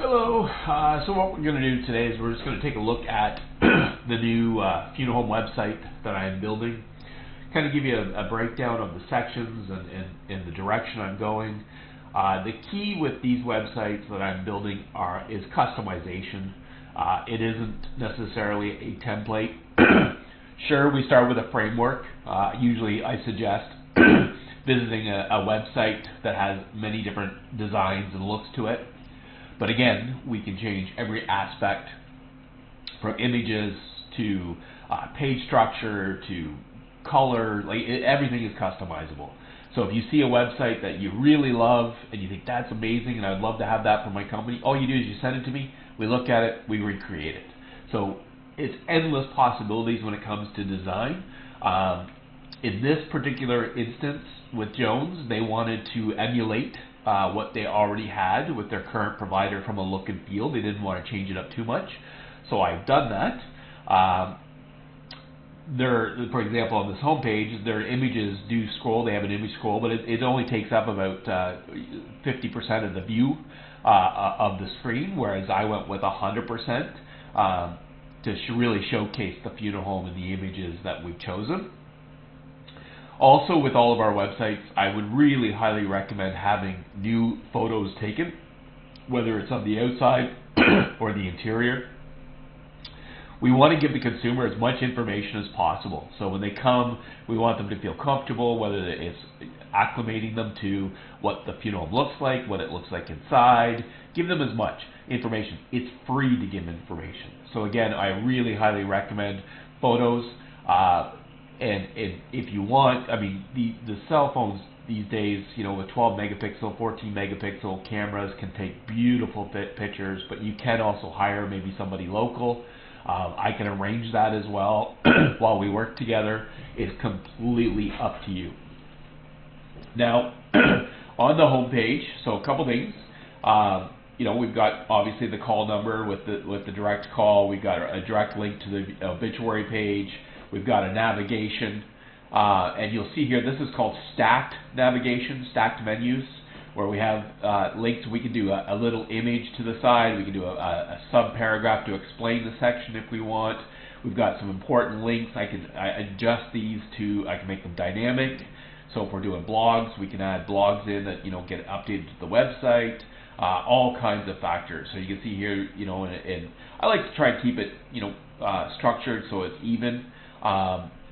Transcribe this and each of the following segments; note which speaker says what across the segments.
Speaker 1: Hello. So what we're going to do today is we're just going to take a look at the new funeral home website that I am building. Kind of give you a breakdown of the sections and the direction I'm going. The key with these websites that I'm building is customization. It isn't necessarily a template. Sure, we start with a framework. Usually I suggest visiting a website that has many different designs and looks to it. But again, we can change every aspect from images to page structure to color. Everything is customizable. So if you see a website that you really love and you think that's amazing and I'd love to have that for my company, all you do is you send it to me, we look at it, we recreate it. So it's endless possibilities when it comes to design. In this particular instance with Jones, they wanted to emulate what they already had with their current provider from a look and feel. They didn't want to change it up too much, so I've done that. For example, on this homepage, their images do scroll. They have an image scroll, but it only takes up about 50% of the view of the screen, whereas I went with 100% to really showcase the funeral home and the images that we've chosen. Also, with all of our websites, I would really highly recommend having new photos taken, whether it's of the outside or the interior. We want to give the consumer as much information as possible. So when they come, we want them to feel comfortable, whether it's acclimating them to what the funeral home looks like, what it looks like inside. Give them as much information. It's free to give information. So again, I really highly recommend photos. And if you want, I mean, the cell phones these days, with 12 megapixel, 14 megapixel cameras can take beautiful pictures, but you can also hire maybe somebody local. I can arrange that as well while we work together. It's completely up to you. Now, on the home page, so a couple things. We've got obviously the call number with the direct call. We've got a direct link to the obituary page. We've got a navigation, and you'll see here, this is called stacked navigation, stacked menus, where we have links. We can do a little image to the side. We can do a sub-paragraph to explain the section if we want. We've got some important links. I can adjust these I can make them dynamic. So if we're doing blogs, we can add blogs in that get updated to the website. All kinds of factors. So you can see here, and I like to try and keep it, structured so it's even.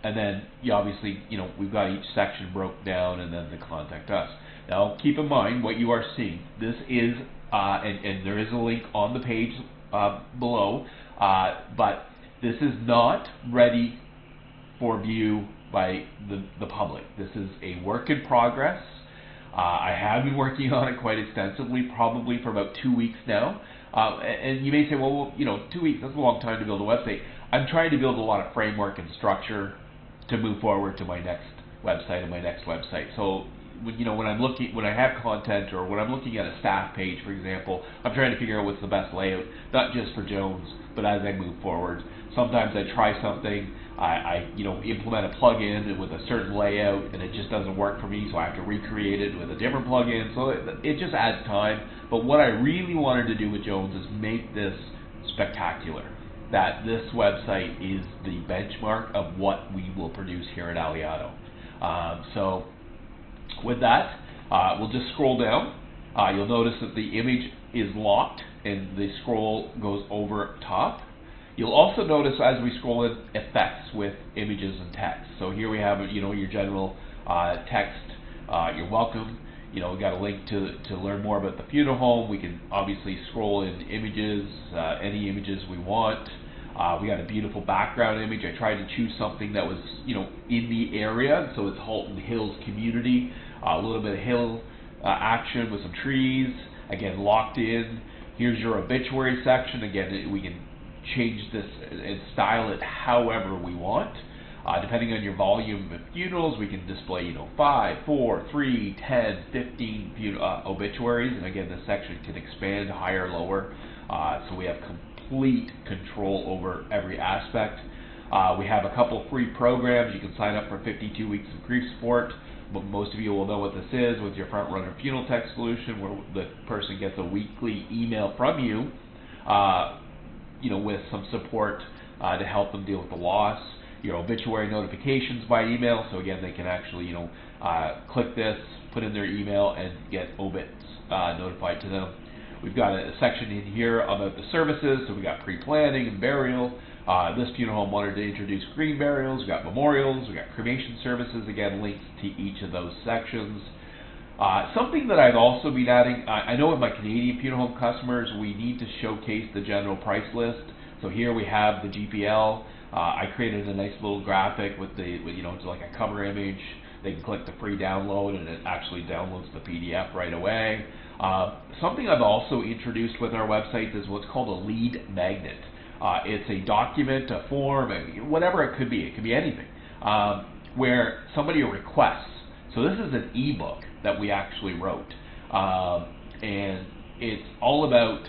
Speaker 1: And then you obviously, we've got each section broke down, and then the contact us. Now, keep in mind what you are seeing. This is, and there is a link on the page below, but this is not ready for view by the public. This is a work in progress. I have been working on it quite extensively, probably for about 2 weeks now. And you may say, well, 2 weeks, that's a long time to build a website. I'm trying to build a lot of framework and structure to move forward to my next website and my next website. So, when I have content or when I'm looking at a staff page, for example, I'm trying to figure out what's the best layout, not just for Jones, but as I move forward. Sometimes I try something, I implement a plugin with a certain layout, and it just doesn't work for me, so I have to recreate it with a different plugin. So it just adds time. But what I really wanted to do with Jones is make this spectacular. That this website is the benchmark of what we will produce here at Aliado. So with that, we'll just scroll down. You'll notice that the image is locked and the scroll goes over top. You'll also notice as we scroll in effects with images and text. So here we have your general text, you're welcome. We got a link to learn more about the funeral home. We can obviously scroll in images, any images we want. We got a beautiful background image. I tried to choose something that was, in the area, so it's Halton Hills community. A little bit of hill action with some trees. Again, locked in. Here's your obituary section. Again, we can change this and style it however we want. Depending on your volume of funerals, we can display, 5, 4, 3, 10, 15 obituaries. And again, this section can expand higher, lower. So we have complete control over every aspect. We have a couple free programs. You can sign up for 52 weeks of grief support. most of you will know what this is with your front runner funeral tech solution, where the person gets a weekly email from you, with some support to help them deal with the loss. Your obituary notifications by email, so again they can actually click this, put in their email, and get obits notified to them. We've got a section in here about the services, so we got pre-planning and burial. This funeral home wanted to introduce green burials. We've got memorials, we've got cremation services, again links to each of those sections. Something that I've also been adding, I know with my Canadian funeral home customers we need to showcase the general price list. So here we have the GPL. I created a nice little graphic with it's like a cover image. They can click the free download and it actually downloads the PDF right away. Something I've also introduced with our website is what's called a lead magnet. It's a document, a form, whatever it could be. It could be anything, where somebody requests. So this is an ebook that we actually wrote, and it's all about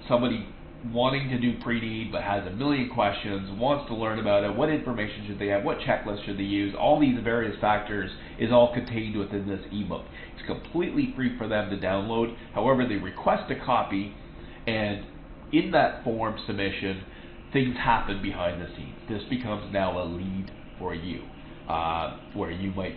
Speaker 1: somebody wanting to do pre-need but has a million questions, wants to learn about it, what information should they have, what checklist should they use, all these various factors is all contained within this ebook. It's completely free for them to download. However, they request a copy, and in that form submission, things happen behind the scenes. This becomes now a lead for you, where you might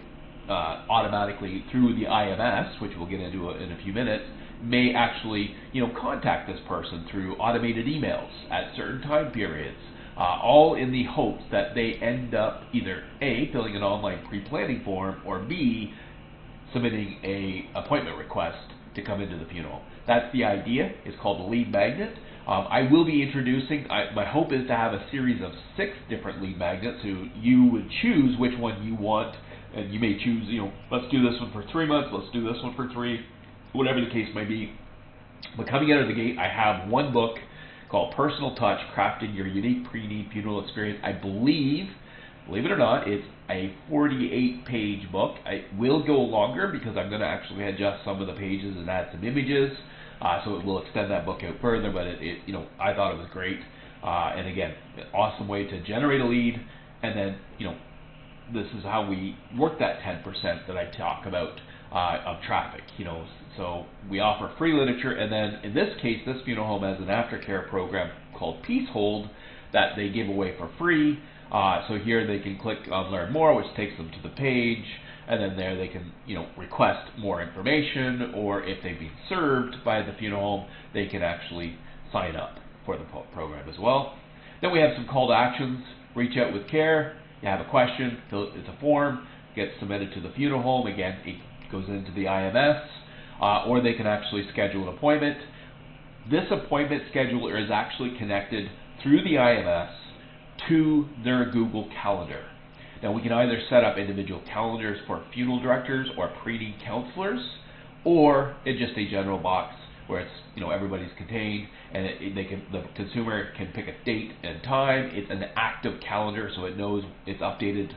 Speaker 1: automatically, through the IMS, which we'll get into in a few minutes, may actually contact this person through automated emails at certain time periods, all in the hopes that they end up either A, filling an online pre-planning form, or B, submitting a appointment request to come into the funeral. That's the idea. It's called the lead magnet. I will be introducing, my hope is to have a series of 6 different lead magnets, so you would choose which one you want, and you may choose, let's do this one for 3 months, let's do this one for 3, whatever the case may be. But coming out of the gate, I have one book called Personal Touch, Crafting Your Unique Pre-Need Funeral Experience. I believe it or not, it's a 48-page book. It will go longer because I'm going to actually adjust some of the pages and add some images, so it will extend that book out further. But I thought it was great, and again, an awesome way to generate a lead, and then this is how we work that 10% that I talk about of traffic. So we offer free literature, and then in this case, this funeral home has an aftercare program called Peace Hold that they give away for free. So here they can click on Learn More, which takes them to the page, and then there they can request more information, or if they've been served by the funeral home, they can actually sign up for the program as well. Then we have some call to actions. Reach out with care. You have a question, it's a form, gets submitted to the funeral home. Again, it goes into the IMS, or they can actually schedule an appointment. This appointment scheduler is actually connected through the IMS to their Google Calendar. Now we can either set up individual calendars for funeral directors or pre-need counselors, or it's just a general box where it's everybody's contained, and the consumer can pick a date and time. It's an active calendar, so it knows it's updated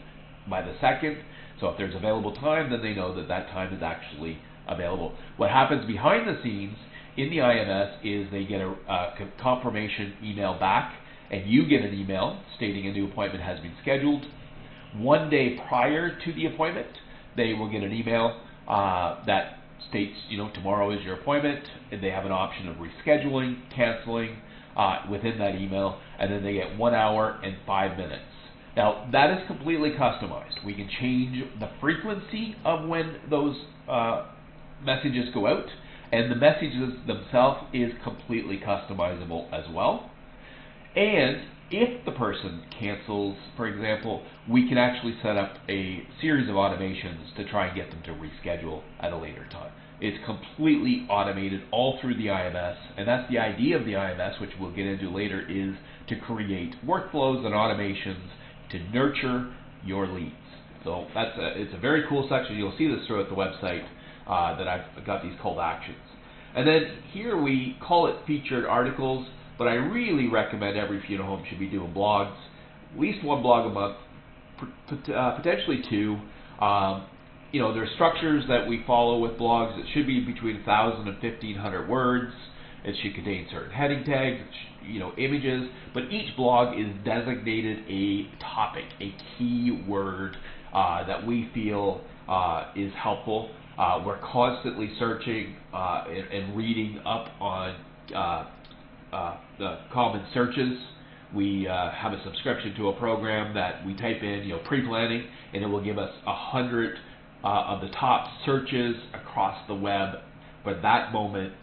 Speaker 1: by the second. So if there's available time, then they know that that time is actually available. What happens behind the scenes in the IMS is they get a confirmation email back, and you get an email stating a new appointment has been scheduled. 1 day prior to the appointment, they will get an email that states, tomorrow is your appointment, and they have an option of rescheduling, canceling within that email, and then they get 1 hour and 5 minutes. Now, that is completely customized. We can change the frequency of when those messages go out, and the messages themselves is completely customizable as well. And if the person cancels, for example, we can actually set up a series of automations to try and get them to reschedule at a later time. It's completely automated all through the IMS, and that's the idea of the IMS, which we'll get into later, is to create workflows and automations to nurture your leads. So it's a very cool section. You'll see this throughout the website that I've got these call to actions. And then here we call it featured articles, but I really recommend every funeral home should be doing blogs, at least 1 blog a month, potentially 2. There's structures that we follow with blogs. It should be between 1,000 and 1,500 words. It should contain certain heading tags, images, but each blog is designated a topic, a key word that we feel is helpful. We're constantly searching and reading up on the common searches. We have a subscription to a program that we type in, pre-planning, and it will give us 100 of the top searches across the web for that moment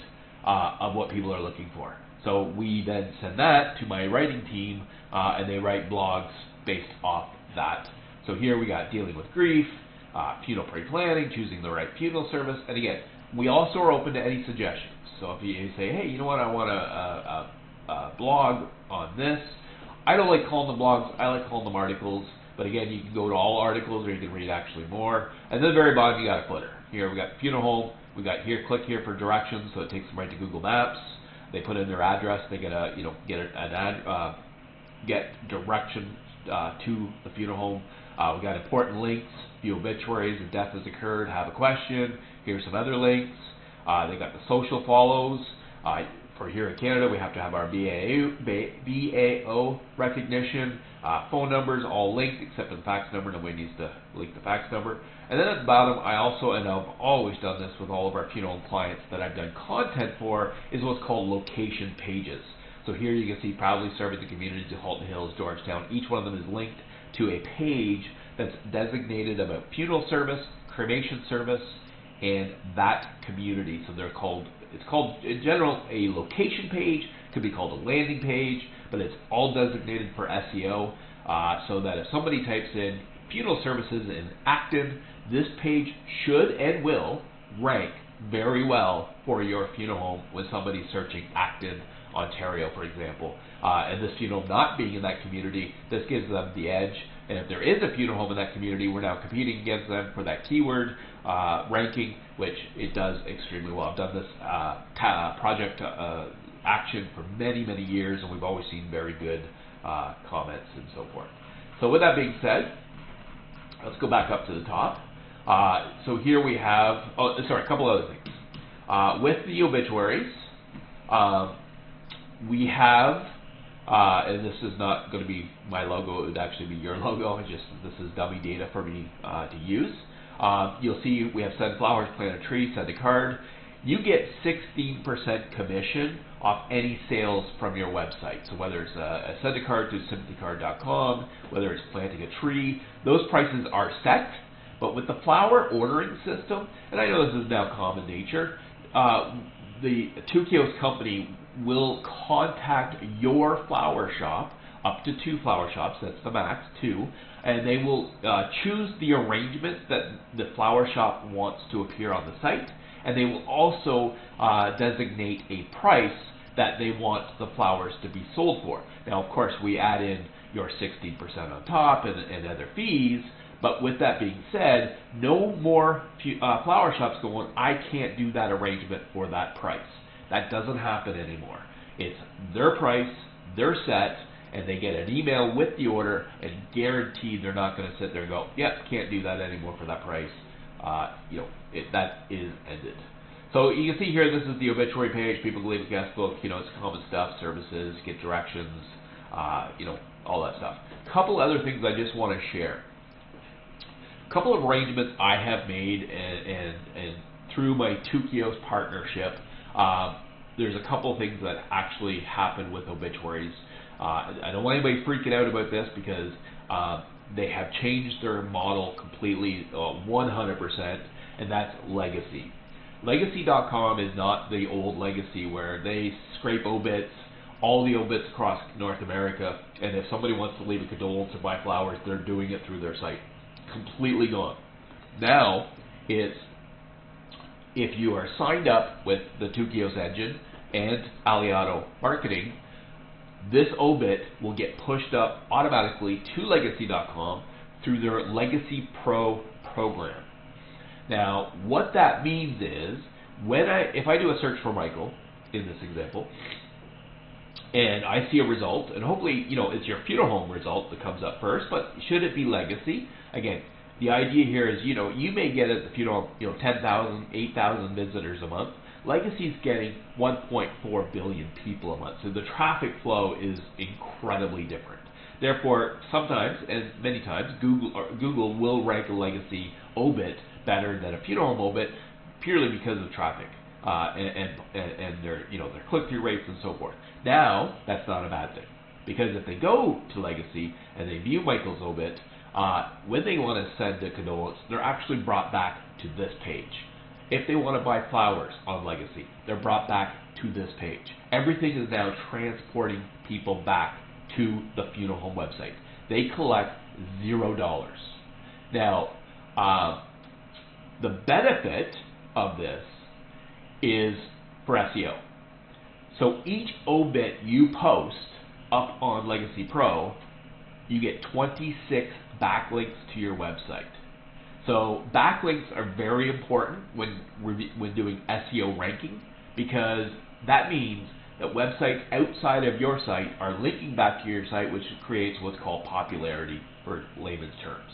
Speaker 1: of what people are looking for. So we then send that to my writing team, and they write blogs based off that. So here we got dealing with grief, funeral pre-planning, choosing the right funeral service, and again, we also are open to any suggestions. So if you say, hey, you know what, I want a blog on this. I don't like calling them blogs, I like calling them articles, but again, you can go to all articles or you can read actually more. And then at the very bottom, you got a footer. Here we got funeral home, we got here, click here for directions, so it takes them right to Google Maps. They put in their address, they get a, get direction to the funeral home. We got important links, view obituaries, if death has occurred, have a question. Here's some other links. They got the social follows. For here in Canada, we have to have our BAO recognition. Phone numbers all linked except for the fax number. Nobody needs to link the fax number. And then at the bottom, I also, and I've always done this with all of our funeral clients that I've done content for, is what's called location pages. So here you can see proudly serving the communities of Halton Hills, Georgetown. Each one of them is linked to a page that's designated about funeral service, cremation service, and that community. So they're called, it's called in general a location page, could be called a landing page, but it's all designated for SEO, so that if somebody types in funeral services in Acton, this page should and will rank very well for your funeral home when somebody's searching Acton, Ontario, for example. And this funeral not being in that community, this gives them the edge. And if there is a funeral home in that community, we're now competing against them for that keyword ranking, which it does extremely well. I've done this project action for many, many years, and we've always seen very good comments and so forth. So with that being said, let's go back up to the top. So here we have, a couple other things. With the obituaries, we have, and this is not going to be my logo, it would actually be your logo, this is dummy data for me to use. You'll see we have send flowers, plant a tree, send a card. You get 16% commission off any sales from your website. So whether it's a send a card to sympathycard.com, whether it's planting a tree, those prices are set. But with the flower ordering system, and I know this is now common nature, the Two Kiosk company will contact your flower shop, up to 2 flower shops, that's the max, 2, and they will choose the arrangement that the flower shop wants to appear on the site, and they will also designate a price that they want the flowers to be sold for. Now, of course, we add in your 16% on top and other fees, but with that being said, no more flower shops going, I can't do that arrangement for that price. That doesn't happen anymore. It's their price, they're set, and they get an email with the order, and guaranteed they're not going to sit there and go, yep, can't do that anymore for that price. That is ended. So you can see here, this is the obituary page. People can leave a guest book, it's common stuff, services, get directions, all that stuff. A couple other things I just want to share. A couple of arrangements I have made, and through my Two Kiosk partnership, there's a couple of things that actually happen with obituaries. I don't want anybody freaking out about this because they have changed their model completely, 100%, and that's legacy. Legacy.com is not the old Legacy where they scrape obits, all the obits across North America, and if somebody wants to leave a condolence or buy flowers, they're doing it through their site. Completely gone. Now, it's if you are signed up with the Two Kiosk engine and Aliado marketing, this obit will get pushed up automatically to Legacy.com through their Legacy Pro program. Now, what that means is, if I do a search for Michael, in this example, and I see a result, and hopefully, it's your funeral home result that comes up first, but should it be Legacy? Again, the idea here is, you may get at the funeral, 10,000, 8,000 visitors a month. Legacy's getting 1.4 billion people a month, so the traffic flow is incredibly different. Therefore, sometimes, and many times, Google will rank a Legacy obit better than a funeral home obit purely because of traffic and their their click-through rates and so forth. Now that's not a bad thing, because if they go to Legacy and they view Michael's obit, when they want to send a condolence, they're actually brought back to this page. If they want to buy flowers on Legacy, they're brought back to this page. Everything is now transporting people back to the funeral home website. They collect $0. Now, the benefit of this is for SEO. So each obit you post up on Legacy Pro, you get 26 backlinks to your website. So backlinks are very important when doing SEO ranking, because that means that websites outside of your site are linking back to your site, which creates what's called popularity for layman's terms.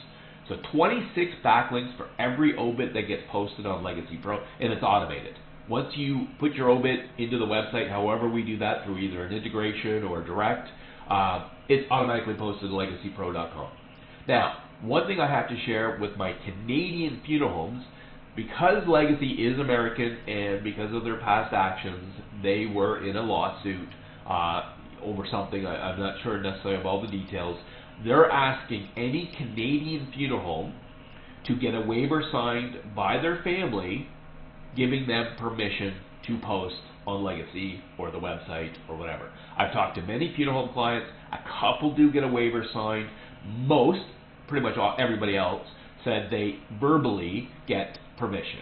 Speaker 1: So 26 backlinks for every obit that gets posted on Legacy Pro, and it's automated. Once you put your obit into the website, however we do that, through either an integration or direct, it's automatically posted to legacypro.com. Now, one thing I have to share with my Canadian funeral homes, because Legacy is American and because of their past actions, they were in a lawsuit over something. I'm not sure necessarily of all the details. They're asking any Canadian funeral home to get a waiver signed by their family, giving them permission to post on Legacy or the website or whatever. I've talked to many funeral home clients. A couple do get a waiver signed. Most, pretty much everybody else, said they verbally get permission.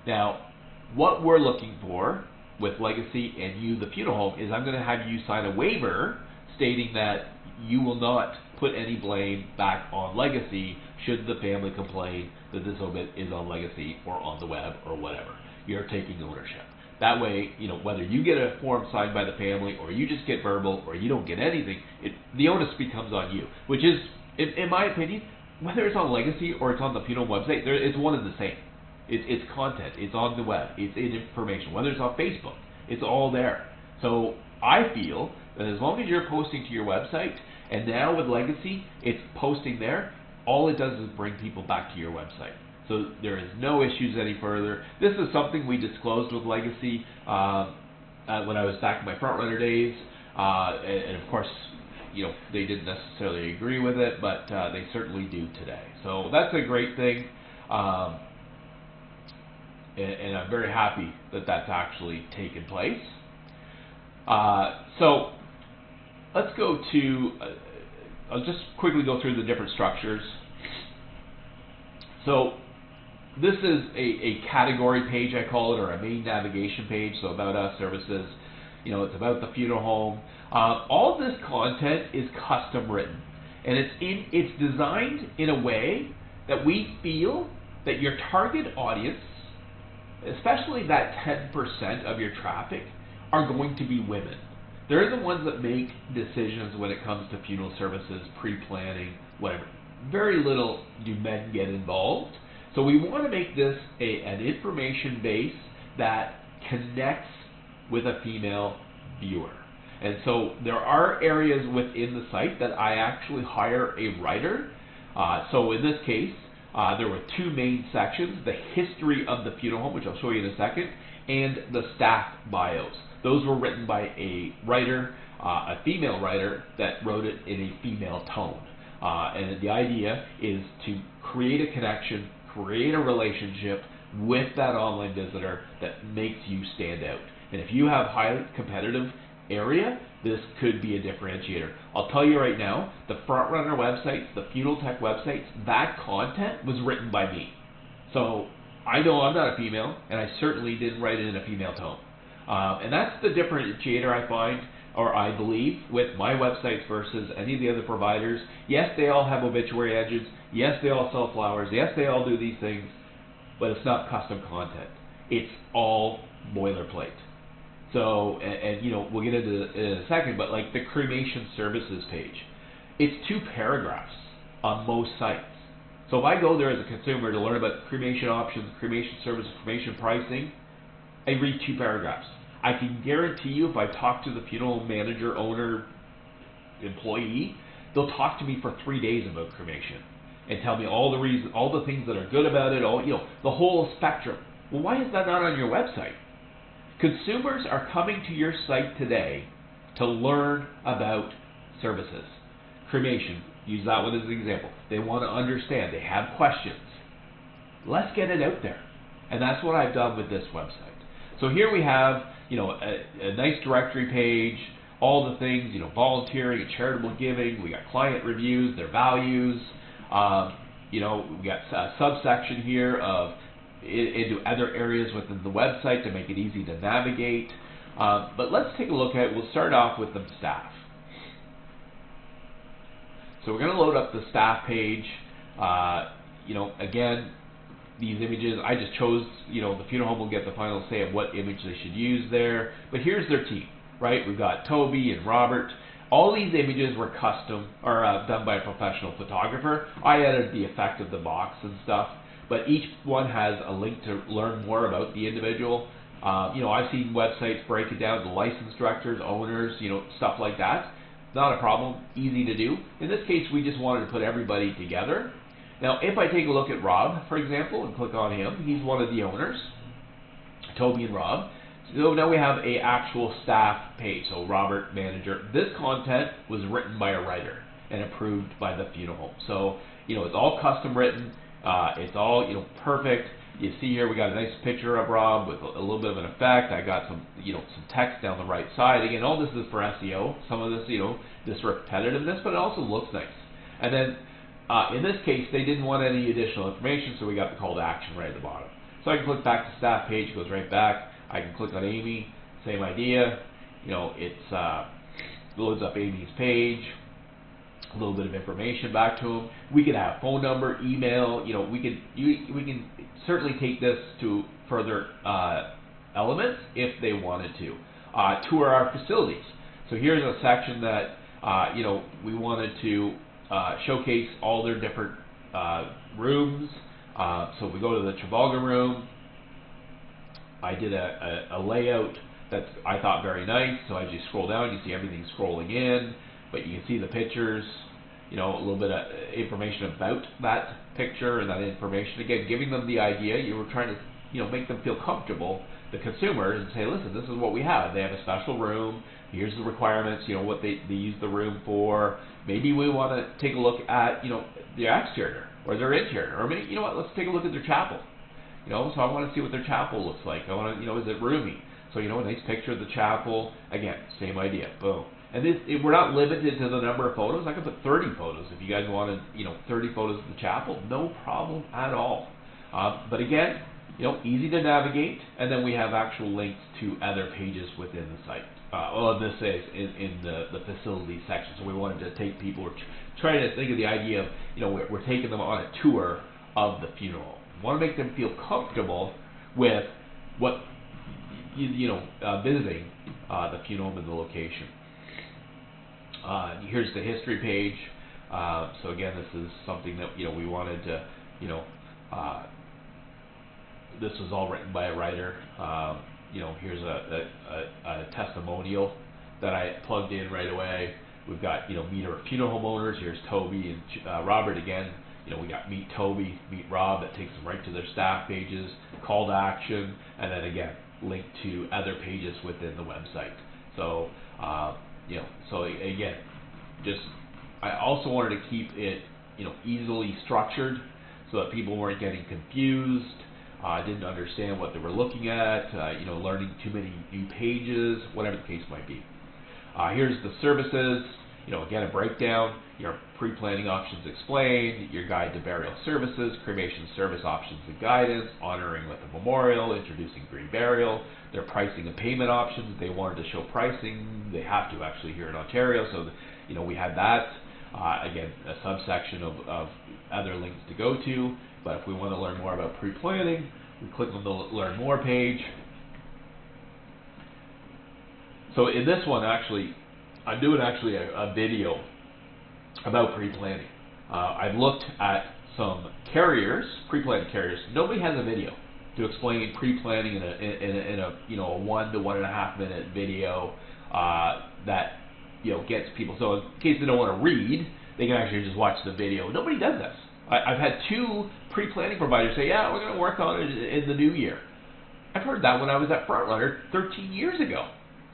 Speaker 1: Now, what we're looking for with Legacy and you, the funeral home, is I'm going to have you sign a waiver stating that you will not put any blame back on Legacy should the family complain that this obit is on Legacy or on the web or whatever. You're taking ownership. That way, whether you get a form signed by the family or you just get verbal or you don't get anything, the onus becomes on you, which is, in my opinion, whether it's on Legacy or it's on the funeral website, it's one and the same. It's content. It's on the web. It's information. Whether it's on Facebook, it's all there. So I feel that as long as you're posting to your website, and now with Legacy, it's posting there, all it does is bring people back to your website. So there is no issues any further. This is something we disclosed with Legacy when I was back in my FrontRunner days, and of course, they didn't necessarily agree with it, but they certainly do today. So that's a great thing, and I'm very happy that that's actually taken place. So let's go to, I'll just quickly go through the different structures. So this is a category page, I call it, or a main navigation page. So about us, services, it's about the funeral home. All this content is custom written, and it's designed in a way that we feel that your target audience, especially that 10% of your traffic, are going to be women. They're the ones that make decisions when it comes to funeral services, pre-planning, whatever. Very little do men get involved. So we want to make this an information base that connects with a female viewer. And so there are areas within the site that I actually hire a writer. So in this case, there were two main sections: the history of the funeral home, which I'll show you in a second, and the staff bios. Those were written by a writer, a female writer, that wrote it in a female tone. And the idea is to create a connection, create a relationship with that online visitor that makes you stand out. And if you have highly competitive area, this could be a differentiator. I'll tell you right now, the FrontRunner websites, the Funeral Tech websites, that content was written by me. So I know I'm not a female, and I certainly didn't write it in a female tone. And that's the differentiator I find, or I believe, with my websites versus any of the other providers. Yes, they all have obituary edges. Yes, they all sell flowers. Yes, they all do these things, but it's not custom content. It's all boilerplate. So, and we'll get into it in a second, but like the cremation services page, it's 2 paragraphs on most sites. So if I go there as a consumer to learn about cremation options, cremation service, cremation pricing, I read 2 paragraphs. I can guarantee you, if I talk to the funeral manager, owner, employee, they'll talk to me for 3 days about cremation. and tell me all the reasons, all the things that are good about it, all, the whole spectrum. Well, why is that not on your website? Consumers are coming to your site today to learn about services. Cremation, use that one as an example. They want to understand, they have questions. Let's get it out there. And that's what I've done with this website. So here we have, a nice directory page, all the things, volunteering and charitable giving. We got client reviews, their values. We got a subsection here of into other areas within the website to make it easy to navigate. But let's take a look at, we'll start off with the staff. So we're going to load up the staff page. Again, these images, I just chose, the funeral home will get the final say of what image they should use there. But here's their team, right? We've got Toby and Robert. All these images were custom, or done by a professional photographer. I added the effect of the box and stuff. But each one has a link to learn more about the individual. I've seen websites break it down to license directors, owners, stuff like that. Not a problem, easy to do. In this case, we just wanted to put everybody together. Now, if I take a look at Rob, for example, and click on him, he's one of the owners, Toby and Rob. So now we have a actual staff page. So Robert, manager. This content was written by a writer and approved by the funeral home. So, it's all custom written. It's all, perfect. You see here we got a nice picture of Rob with a little bit of an effect. I got some, some text down the right side. Again, all this is for SEO. Some of this, this repetitiveness, but it also looks nice. And then, in this case, they didn't want any additional information, so we got the call to action right at the bottom. So I can click back to staff page, it goes right back. I can click on Amy, same idea. It's loads up Amy's page. A little bit of information back to them. We could have phone number, email. We can certainly take this to further elements if they wanted to. Tour our facilities. So here's a section that we wanted to showcase all their different rooms. So if we go to the Trafalgar room, I did a layout that I thought very nice. So as you scroll down, you see everything scrolling in. But you can see the pictures, a little bit of information about that picture and that information. Again, giving them the idea. You were trying to, make them feel comfortable, the consumers, and say, listen, this is what we have. They have a special room. Here's the requirements, what they use the room for. Maybe we want to take a look at, their exterior or their interior. Or maybe, let's take a look at their chapel. So I want to see what their chapel looks like. I want to, is it roomy? So, a nice picture of the chapel. Again, same idea. Boom. And we're not limited to the number of photos. I could put 30 photos if you guys wanted, 30 photos of the chapel. No problem at all. But again, easy to navigate. And then we have actual links to other pages within the site. This is in the facility section. So we wanted to take people, we're trying to think of the idea of, we're taking them on a tour of the funeral. We want to make them feel comfortable with what, visiting the funeral home and the location. Here's the history page. So again, this is something that we wanted to, this was all written by a writer. Here's a testimonial that I plugged in right away. We've got meet our funeral home owners. Here's Toby and Robert again. We got meet Toby, meet Rob. That takes them right to their staff pages, call to action, and then again link to other pages within the website. So. So again, I also wanted to keep it, easily structured so that people weren't getting confused, didn't understand what they were looking at, learning too many new pages, whatever the case might be. Here's the services, again, a breakdown, your pre-planning options explained, your guide to burial services, cremation service options and guidance, honoring with a memorial, introducing green burial, their pricing and payment options. They wanted to show pricing. They have to actually here in Ontario. So, we had that. Again, a subsection of other links to go to. But if we want to learn more about pre-planning, we click on the Learn More page. So in this one, actually, I'm doing a video about pre-planning. I've looked at some carriers, pre-planned carriers. Nobody has a video to explain pre-planning in a 1 to 1.5 minute video that gets people. So in case they don't want to read, they can actually just watch the video. Nobody does this. I've had two pre-planning providers say, yeah, we're going to work on it in the new year. I've heard that when I was at Frontrunner 13 years ago.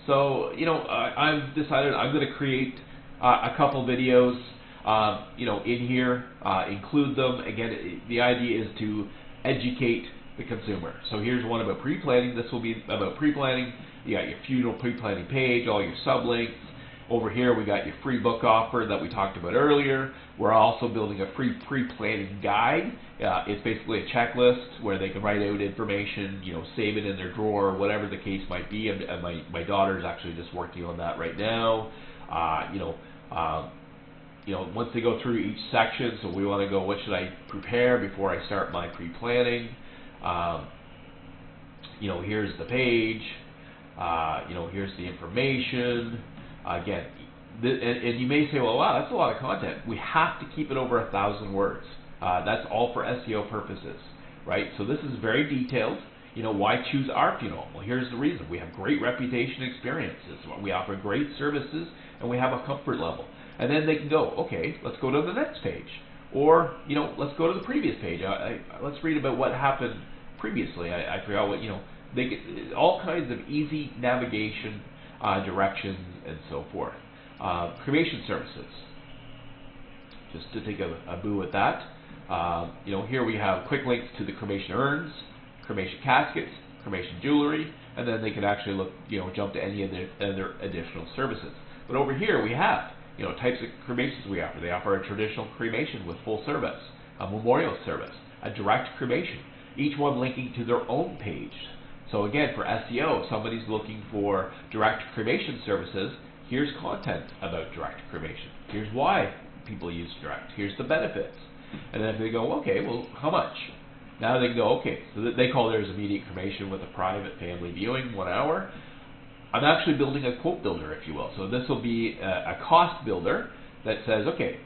Speaker 1: So, I've decided I'm going to create a couple videos, in here, include them. Again, the idea is to educate the consumer. So here's one about pre-planning. This will be about pre-planning. You got your funeral pre-planning page, all your sublinks. Over here we got your free book offer that we talked about earlier. We're also building a free pre-planning guide. It's basically a checklist where they can write out information, save it in their drawer, whatever the case might be. And my daughter's actually just working on that right now. Once they go through each section, so we want to go, what should I prepare before I start my pre-planning? Here's the page. Here's the information. Again, and you may say, well, wow, that's a lot of content. We have to keep it over 1,000 words. That's all for SEO purposes, right? So this is very detailed. Why choose our funeral? Well, here's the reason. We have great reputation experiences. We offer great services, and we have a comfort level. And then they can go, okay, let's go to the next page. Or, let's go to the previous page. Let's read about what happened previously. I forgot what, they get all kinds of easy navigation directions and so forth. Cremation services. Just to take a boo at that. Here we have quick links to the cremation urns, cremation caskets, cremation jewelry, and then they can actually look, jump to any of the other additional services. But over here we have, types of cremations we offer. They offer a traditional cremation with full service, a memorial service, a direct cremation, each one linking to their own page. So again, for SEO, if somebody's looking for direct cremation services, here's content about direct cremation. Here's why people use direct. Here's the benefits. And then if they go, okay, well, how much? Now they can go, okay, so they call theirs immediate cremation with a private family viewing, 1 hour. I'm actually building a quote builder, if you will. So this will be a cost builder that says, okay,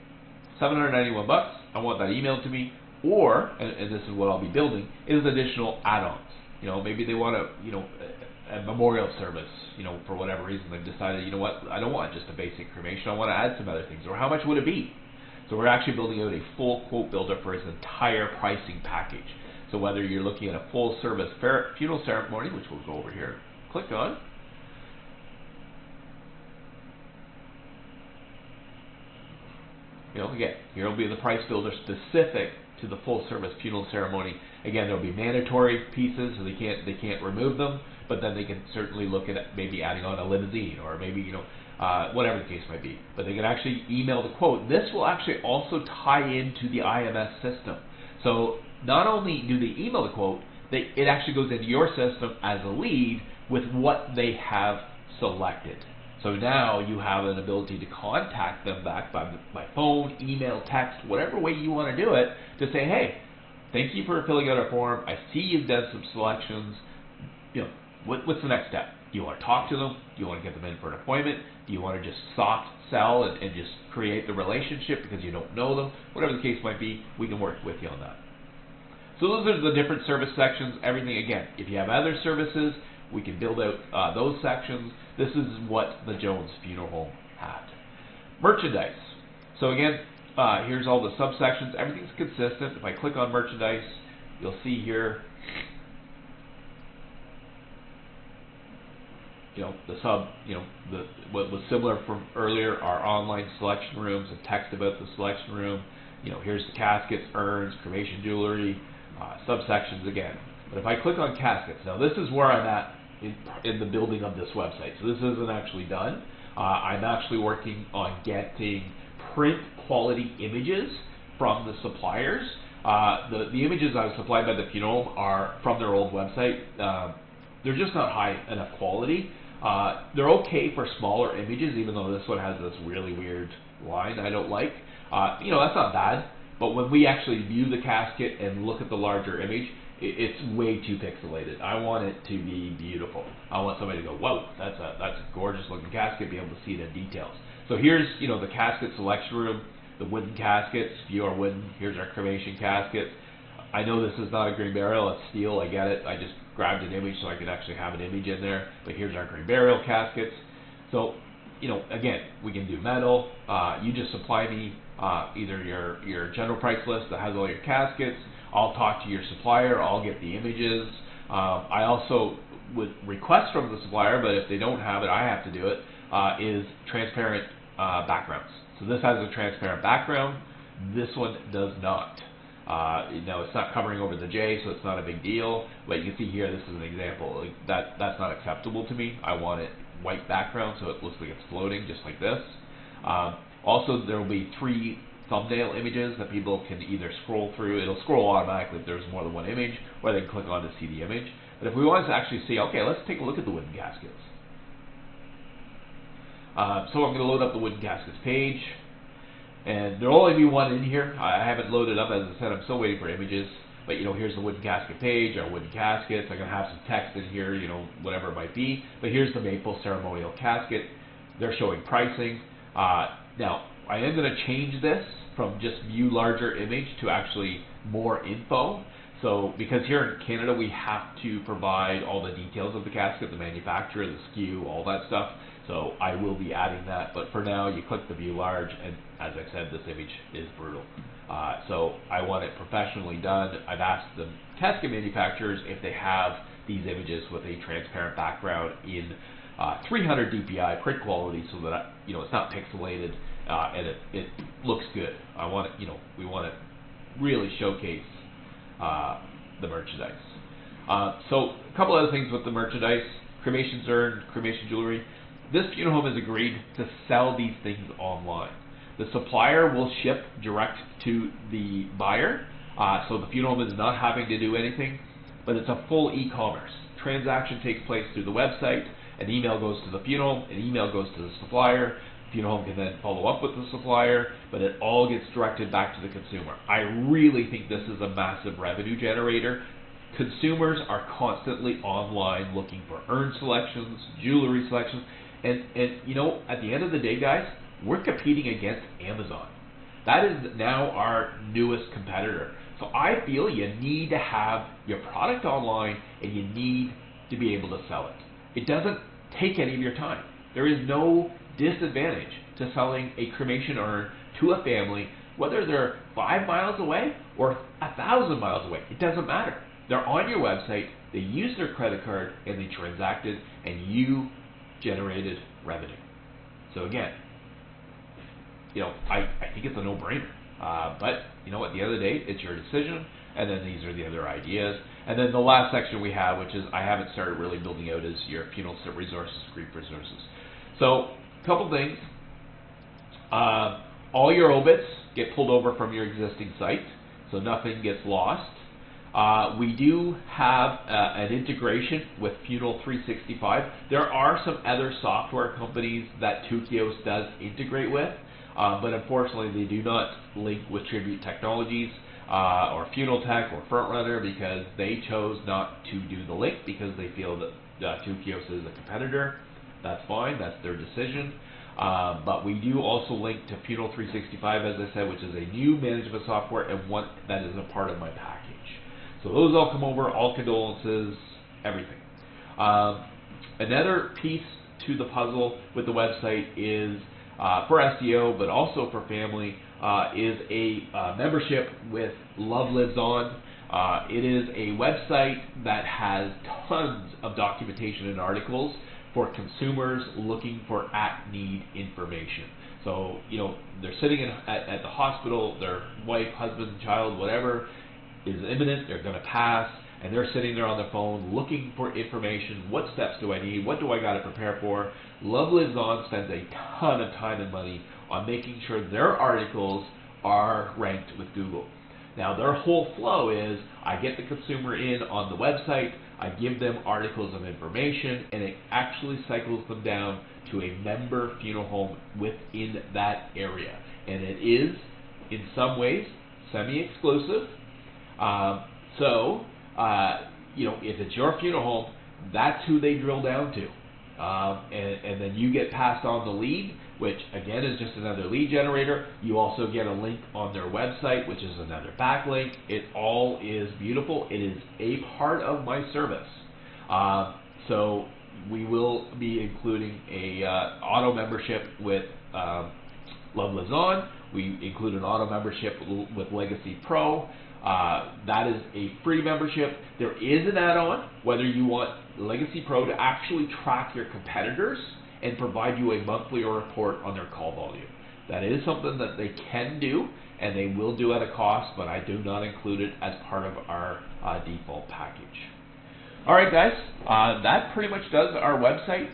Speaker 1: $791, I want that emailed to me, or, and this is what I'll be building, is additional add-ons. Maybe they want a memorial service, for whatever reason. They've decided, I don't want just a basic cremation. I want to add some other things. Or how much would it be? So we're actually building out a full quote builder for his entire pricing package. So whether you're looking at a full service funeral ceremony, which we'll go over here, click on. Again, here will be the price builder specific to the full service funeral ceremony. Again, there will be mandatory pieces, so they can't remove them, but then they can certainly look at maybe adding on a limousine, or maybe whatever the case might be. But they can actually email the quote. This will actually also tie into the IMS system. So not only do they email the quote, it actually goes into your system as a lead with what they have selected. So now you have an ability to contact them back by phone, email, text, whatever way you want to do it, to say, hey, thank you for filling out our form. I see you've done some selections. What's the next step? Do you want to talk to them? Do you want to get them in for an appointment? Do you want to just soft sell and just create the relationship because you don't know them? Whatever the case might be, we can work with you on that. So those are the different service sections. Everything, again, if you have other services, we can build out those sections. This is what the Jones Funeral Home had. Merchandise. So again, here's all the subsections. Everything's consistent. If I click on merchandise, you'll see here, what was similar from earlier, our online selection rooms and text about the selection room. Here's the caskets, urns, cremation jewelry, subsections again. But if I click on caskets, now this is where I'm at in the building of this website. So this isn't actually done. I'm actually working on getting print quality images from the suppliers. The images I was supplied by the funeral home are from their old website. They're just not high enough quality. They're okay for smaller images, even though this one has this really weird line I don't like. That's not bad. But when we actually view the casket and look at the larger image, it's way too pixelated. I want it to be beautiful. I want somebody to go, whoa, that's a gorgeous looking casket, be able to see the details. So here's, the casket selection room, the wooden caskets, view our wooden, here's our cremation casket. I know this is not a green burial, it's steel, I get it. I just grabbed an image so I could actually have an image in there. But here's our green burial caskets. So again, we can do metal. You just supply me either your general price list that has all your caskets. I'll talk to your supplier. I'll get the images. I also would request from the supplier, but if they don't have it, I have to do it, is transparent backgrounds. So this has a transparent background. This one does not. It's not covering over the J, so it's not a big deal. But you can see here, this is an example. Like that's not acceptable to me. I want it white background, so it looks like it's floating, just like this. Also, there will be 3 thumbnail images that people can either scroll through. It'll scroll automatically if there's more than one image, or they can click on to see the image. But if we want to actually see, okay, let's take a look at the wooden caskets. So I'm going to load up the wooden caskets page. And there'll only be one in here. I haven't loaded up, as I said, I'm still waiting for images. But here's the wooden casket page, our wooden caskets. I'm going to have some text in here, whatever it might be. But here's the maple ceremonial casket. They're showing pricing. Now, I am going to change this from just view larger image to actually more info. So, because here in Canada we have to provide all the details of the casket, the manufacturer, the SKU, all that stuff. So I will be adding that, but for now you click the view large, and as I said, this image is brutal. So I want it professionally done. I've asked the casket manufacturers if they have these images with a transparent background in 300 DPI print quality, so that it's not pixelated and it looks good. I want it, we want to really showcase the merchandise. So a couple other things with the merchandise: cremation urn, cremation jewelry. This funeral home has agreed to sell these things online. The supplier will ship direct to the buyer, so the funeral home is not having to do anything, but it's a full e-commerce. Transaction takes place through the website, an email goes to the funeral, an email goes to the supplier, the funeral home can then follow up with the supplier, but it all gets directed back to the consumer. I really think this is a massive revenue generator. Consumers are constantly online looking for urn selections, jewelry selections, and at the end of the day, guys, we're competing against Amazon. That is now our newest competitor. So I feel you need to have your product online, and you need to be able to sell it. It doesn't take any of your time. There is no disadvantage to selling a cremation urn to a family, whether they're 5 miles away or 1,000 miles away. It doesn't matter. They're on your website, they use their credit card, and they transacted, and you generated revenue. So again, I think it's a no-brainer. But at the end of the day, it's your decision. And then these are the other ideas. And then the last section we have, which is I haven't started really building out, is your funeral resources, grief resources. So a couple things. All your obits get pulled over from your existing site, so nothing gets lost. We do have an integration with Funeral 365. There are some other software companies that Tukios does integrate with, but unfortunately they do not link with Tribute Technologies or Funeral Tech or Frontrunner, because they chose not to do the link because they feel that Tukios is a competitor. That's fine, that's their decision. But we do also link to Funeral 365, as I said, which is a new management software and one that is a part of my package. So those all come over, all condolences, everything. Another piece to the puzzle with the website is, for SEO, but also for family, is a membership with Love Lives On. It is a website that has tons of documentation and articles for consumers looking for at-need information. So, they're sitting at the hospital, their wife, husband, child, whatever, is imminent, they're going to pass, and they're sitting there on their phone looking for information. What steps do I need? What do I got to prepare for? Love Lives On spends a ton of time and money on making sure their articles are ranked with Google. Now, their whole flow is, I get the consumer in on the website, I give them articles of information, and it actually cycles them down to a member funeral home within that area. And it is, in some ways, semi-exclusive. If it's your funeral home, that's who they drill down to. And then you get passed on the lead, which again is just another lead generator. You also get a link on their website, which is another backlink. It all is beautiful. It is a part of my service. So we will be including a auto membership with Love Lives On. We include an auto membership with Legacy Pro. That is a free membership. There is an add-on, whether you want Legacy Pro to actually track your competitors and provide you a monthly report on their call volume. That is something that they can do, and they will do at a cost, but I do not include it as part of our default package. All right, guys, that pretty much does our website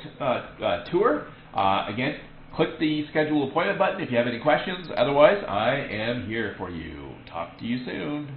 Speaker 1: tour. Again, click the schedule appointment button if you have any questions. Otherwise, I am here for you. Talk to you soon.